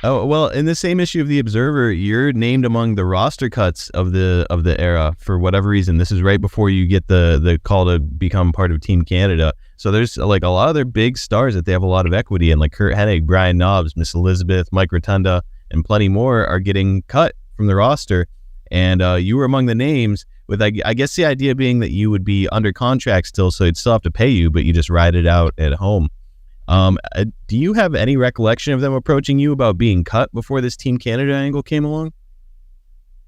Oh, well, in the same issue of the Observer, you're named among the roster cuts of the era for whatever reason. This is right before you get the call to become part of Team Canada. So there's like a lot of their big stars that they have a lot of equity in, like Curt Hennig, Brian Knobs, Miss Elizabeth, Mike Rotunda, and plenty more are getting cut from the roster. And you were among the names with, I guess the idea being that you would be under contract still, so they'd still have to pay you, but you just ride it out at home. Do you have any recollection of them approaching you about being cut before this Team Canada angle came along?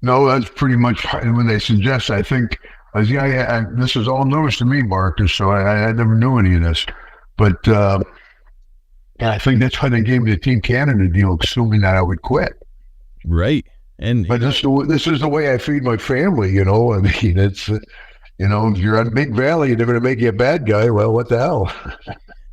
No, that's pretty much when they suggest. I think, this is all news to me, Marcus. So I never knew any of this, but I think that's why they gave me the Team Canada deal, assuming that I would quit. Right, but this is the way I feed my family. You know, I mean, it's if you're on Big Valley, they're going to make you a bad guy. Well, what the hell?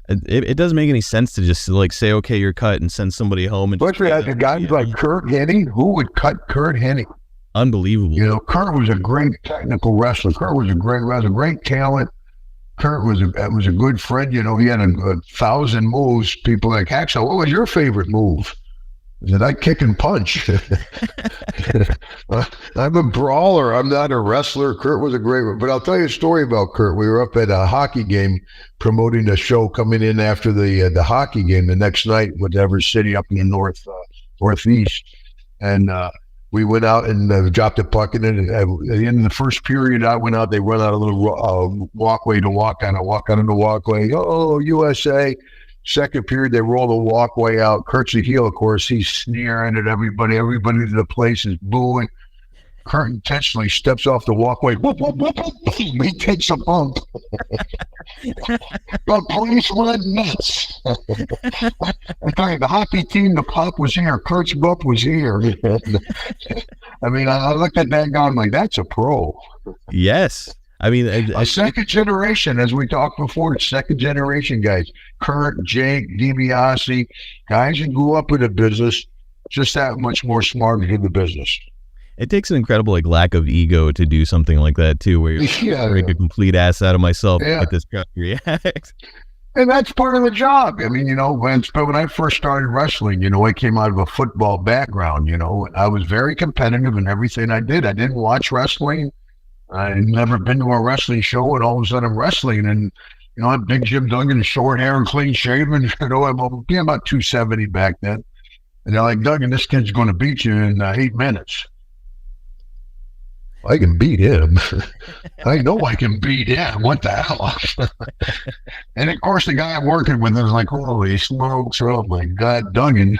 It doesn't make any sense to just like say, okay, you're cut and send somebody home. Especially a guy like Curt Hennig. Who would cut Curt Hennig? Unbelievable. You know, Curt was a great technical wrestler. Curt was a great wrestler, great talent. Curt was a good friend. You know, he had a 1,000 moves. People like Hacksaw, what was your favorite move? Did I kick and punch? I'm a brawler. I'm not a wrestler. Curt was a great one. But I'll tell you a story about Curt. We were up at a hockey game promoting a show coming in after the hockey game the next night, whatever city up in the northeast. And we went out and dropped a puck. And then at the end of the first period, I went out. They run out a little walkway to walk on. I walk out on the walkway. Oh, USA. Second period, they roll the walkway out. Curt's a heel, of course. He's sneering at everybody. Everybody in the place is booing. Curt intentionally steps off the walkway. Whoop, whoop, whoop, whoop. He takes a bump. The police went nuts. I tell you, the hockey team, the pop was here. Curt's bump was here. I mean, I looked at that guy. I'm like, that's a pro. Yes. I mean, a second generation, as we talked before, second generation guys. Curt, Jake, DiBiase, guys who grew up in the business, just that much more smarter in the business. It takes an incredible lack of ego to do something like that too, where you're make a complete ass out of myself to get this guy to react. And that's part of the job. I mean, when I first started wrestling, I came out of a football background. I was very competitive in everything I did. I didn't watch wrestling. I'd never been to a wrestling show, and all of a sudden I'm wrestling, and I'm Big Jim Duggan, short hair and clean shaven. I'm about 270 back then, and they're like, Duggan, this kid's going to beat you in 8 minutes. I can beat him. I know I can beat him. What the hell? And of course, the guy I'm working with is like, holy smokes! Oh my God, Duggan!